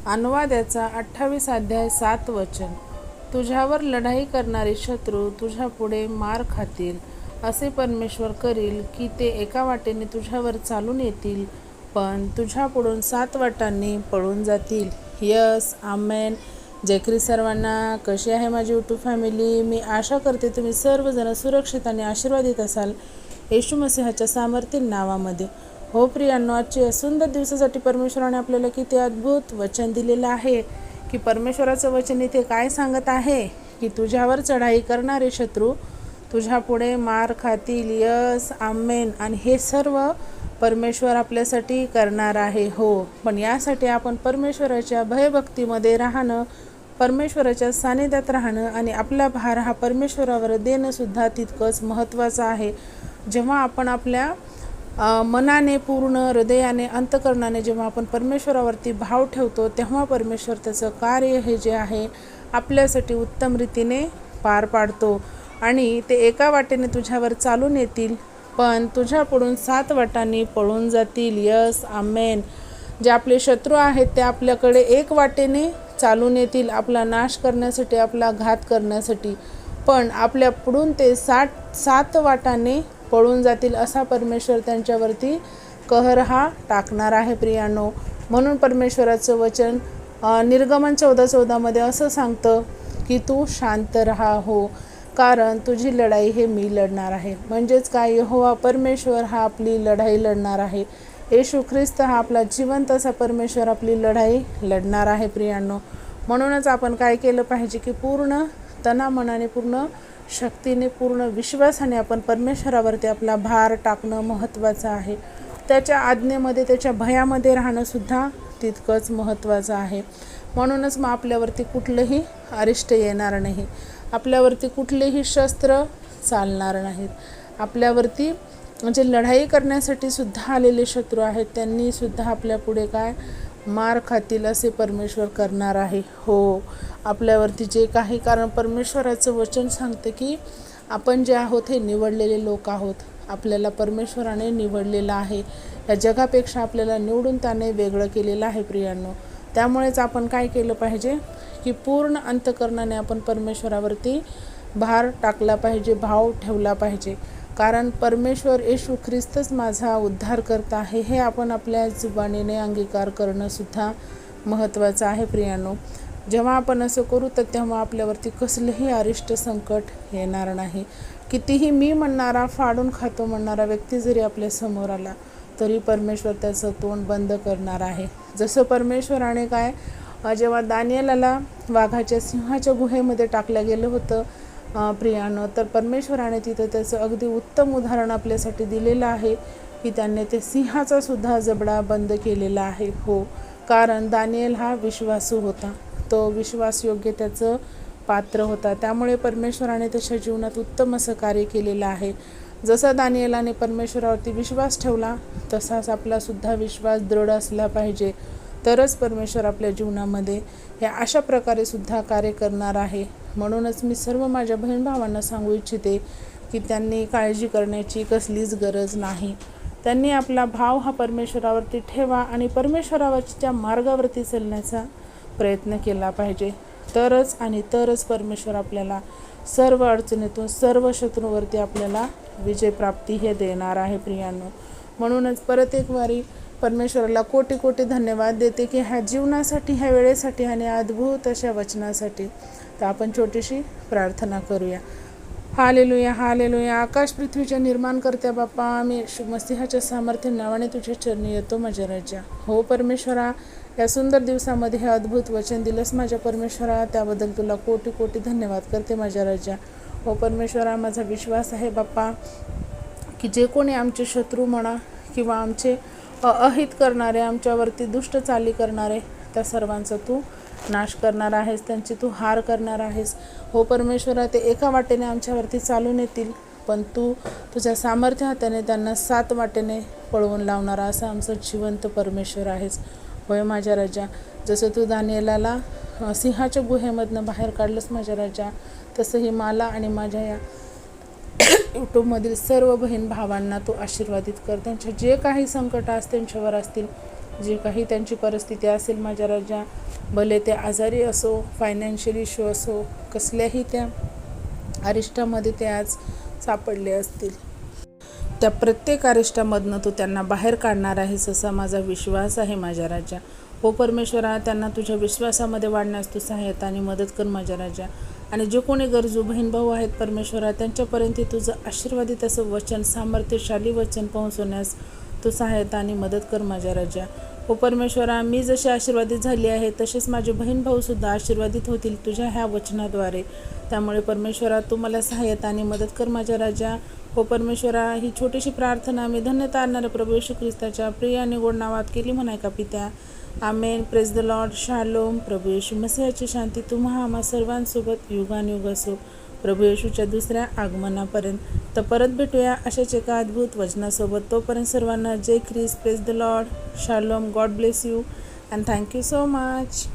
अनुवादाचा 28 अध्याय 7 वचन. तुझ्यावर लढाई करणारे शत्रू तुझ्या पुढे मार खातील. असे परमेश्वर करील की ते एका वाटेने तुझ्यावर चालून येतील, पण तुझ्यापुढून 7 वाटांनी पळून जातील. यस, आमेन. जय ख्रिस्त सर्वांना. कशी आहे माझी यूट्यूब फॅमिली? मी आशा करते तुम्ही सर्वजण सुरक्षित आणि आशीर्वादित असाल येशू मसीहाच्या सामर्थ्य नावामध्ये. हो प्रियांनो, आजच्या सुंदर दिवसासाठी परमेश्वराने आपल्याला किती अद्भुत वचन दिलेलं आहे की परमेश्वराचं वचन इथे काय सांगत आहे की तुझ्यावर चढाई करणारे शत्रू तुझ्या पुढे मार खातील. यस, आमेन. आणि हे सर्व परमेश्वर आपल्यासाठी करणार आहे. हो, पण यासाठी आपण परमेश्वराच्या भयभक्तीमध्ये राहणं, परमेश्वराच्या सानिध्यात राहणं आणि आपला भार हा परमेश्वरावर देणं सुद्धा तितकंच महत्त्वाचं आहे. जेव्हा आपण आपल्या मनाने, पूर्ण हृदयाने, अंतकरणाने जेव्हा आपण परमेश्वरावरती भाव ठेवतो, तेव्हा परमेश्वर त्याचं कार्य हे जे आहे आपल्यासाठी उत्तम रीतीने पार पाडतो. आणि ते एका वाटेने तुझ्यावर चालून येतील, पण तुझ्यापुढून 7 वाटांनी पळून जातील. यस, आमेन. जे आपले शत्रू आहेत ते आपल्याकडे एक वाटेने चालून येतील आपला नाश करण्यासाठी, आपला घात करण्यासाठी, पण आपल्या पुढून ते 7 वाटांनी पळून जातील. असा परमेश्वर त्यांच्यावरती कहर हा टाकणार आहे प्रियांनो. म्हणून परमेश्वराचं वचन निर्गमन 14:14 मध्ये असं सांगतं की तू शांत राहा. हो, कारण तुझी लढाई हे मी लढणार आहे. म्हणजेच काय, यहोवा परमेश्वर हा आपली लढाई लढणार आहे. येशू ख्रिस्त हा आपला जिवंत असा परमेश्वर आपली लढाई लढणार आहे प्रियांनो. म्हणूनच आपण काय केलं पाहिजे की पूर्ण तनामनाने, पूर्ण शक्तीने, पूर्ण विश्वासाने आपण परमेश्वरावरती आपला भार टाकणं महत्त्वाचं आहे. त्याच्या आज्ञेमध्ये, त्याच्या भयामध्ये राहणं सुद्धा तितकंच महत्त्वाचं आहे. म्हणूनच मग आपल्यावरती कुठलंही अरिष्ट येणार नाही, आपल्यावरती कुठलेही शस्त्र चालणार नाहीत. आपल्यावरती म्हणजे लढाई करण्यासाठी सुद्धा आलेले शत्रू आहेत, त्यांनी सुद्धा आपल्या पुढे काय मार खातील असे परमेश्वर करणार आहे. हो, आपल्यावरती जे काही, कारण परमेश्वराचं वचन सांगतं की आपण जे आहोत हे निवडलेले लोक आहोत. आपल्याला परमेश्वराने निवडलेलं आहे. या जगापेक्षा आपल्याला निवडून त्याने वेगळं केलेलं आहे प्रियांनो. त्यामुळेच आपण काय केलं पाहिजे की पूर्ण अंतकरणाने आपण परमेश्वरावरती भार टाकला पाहिजे, भाव ठेवला पाहिजे. कारण परमेश्वर येशू ख्रिस्तच माझा उद्धार करता आहे हे आपण आपल्या जुबानीने अंगीकार करणं सुद्धा महत्त्वाचं आहे प्रियांनो. जेव्हा आपण असं करू तर तेव्हा आपल्यावरती कसलंही अरिष्ट संकट येणार नाही. कितीही मी म्हणणारा, फाडून खातो म्हणणारा व्यक्ती जरी आपल्या समोर आला तरी परमेश्वर त्याचं तोंड बंद करणार आहे. जसं परमेश्वराने काय, जेव्हा दानिएलाला वाघाच्या, सिंहाच्या गुहेमध्ये टाकलं गेलं होतं प्रियानो, तर परमेश्वराने तिथं त्याचं अगदी उत्तम उदाहरण आपल्यासाठी दिलेलं आहे की त्याने ते सिंहाचा सुद्धा जबडा बंद केलेला आहे. हो, कारण दानिएल हा विश्वासू होता, तो विश्वासयोग्य त्याचं पात्र होता. त्यामुळे परमेश्वराने त्याच्या जीवनात उत्तम असं कार्य केलेलं आहे. जसा दानिएलाने परमेश्वरावरती विश्वास ठेवला तसाच आपला सुद्धा विश्वास दृढ असला पाहिजे, तरच परमेश्वर आपल्या जीवनामध्ये हे अशा प्रकारे सुद्धा कार्य करणार आहे. म्हणूनच मी सर्व माझ्या बहीण भावांना सांगू इच्छिते की त्यांनी काळजी करण्याची कसलीच गरज नाही. त्यांनी आपला भाव हा परमेश्वरावरती ठेवा आणि परमेश्वरावरच्या मार्गावरती चालण्याचा प्रयत्न केला पाहिजे. तरच परमेश्वर आपल्याला सर्व अडचणीतून, सर्व शत्रूंवरती आपल्याला विजय प्राप्ती हे देणार आहे प्रियांनो. म्हणूनच परत एक वारी परमेश्वराला कोटी कोटी धन्यवाद देते की ह्या जीवनासाठी, ह्या वेळेसाठी आणि अद्भुत अशा वचनासाठी. तर आपण छोटीशी प्रार्थना करूया. Hallelujah, hallelujah. आकाश पृथ्वीच्या निर्माण करत्या बाप्पा, आम्ही येशू मसीहाच्या सामर्थ्य नावाने तुझ्या चरणी येतो माझ्या राजा. हो परमेश्वरा, या सुंदर दिवसामध्ये हे अद्भुत वचन दिलंस माझ्या परमेश्वरा, त्याबद्दल तुला कोटी कोटी धन्यवाद करते माझ्या राजा. हो परमेश्वरा, माझा विश्वास आहे बाप्पा की जे कोणी आमचे शत्रू म्हणा किंवा आमचे अहित करणारे, आमच्यावरती दुष्ट चाली करणारे, त्या सर्वांचा तू नाश करणार आहेस, त्यांची तू हार करणार आहेस. हो परमेश्वरा, ते एका वाटेने आमच्यावरती चालून येतील, पण तू तुझ्या सामर्थ्य हाताने त्यांना 7 वाटेने पळवून लावणारा असा आमचा जिवंत परमेश्वर आहेस. होय माझ्या राजा, जसं तू दानिएलाला सिंहाच्या गुहेमधनं बाहेर काढलंस माझ्या राजा, तसंही मला आणि माझ्या या यूट्यूबमधील सर्व बहीण भावांना तू आशीर्वादित कर. त्यांच्या जे काही संकट असतील, त्यांच्यावर असतील, जे काही त्यांची परिस्थिती असेल माझ्या राजा, भले ते आजारी असो, फायनान्शियल इश्यू असो, कसल्याही त्या अरिष्टामध्ये ते आज सापडले असतील, त्या प्रत्येक अरिष्टामधनं तू त्यांना बाहेर काढणार आहेस असा माझा विश्वास आहे माझ्या राजा. हो परमेश्वरा, त्यांना तुझ्या विश्वासामध्ये वाढण्यास तू सहाय्यता आणि मदत कर माझ्या राजा. आणि जे कोणी गरजू बहीण भाऊ आहेत परमेश्वरा, त्यांच्यापर्यंत तुझं आशीर्वादित असं वचन, सामर्थ्यशाली वचन पोहोचवण्यास तू सहाय्यता आणि मदत कर माझ्या राजा. हो परमेश्वरा, मी जशी आशीर्वादित झाली आहे तसेच माझे बहीण भाऊसुद्धा आशीर्वादित होतील तुझ्या ह्या वचनाद्वारे. त्यामुळे परमेश्वरा, तू मला सहाय्यता आणि मदत कर माझ्या राजा. हो परमेश्वरा, ही छोटीशी प्रार्थना मी धन्यता आणणाऱ्या प्रभू येशू ख्रिस्ताच्या प्रिय आणि गोड नावात केली म्हणाय का पित्या. आमेन. Praise the Lord. शालोम. प्रभू येशू मसीहाची शांती तुम्हा आम्हा सर्वांसोबत युगानुयुग असो, प्रभू येशूच्या दुसऱ्या आगमनापर्यंत. तर परत भेटूया अशाच एका अद्भुत वचनासोबत. तोपर्यंत सर्वांना जय ख्रिस्त. Praise the Lord. शालोम. God bless you and thank you so much.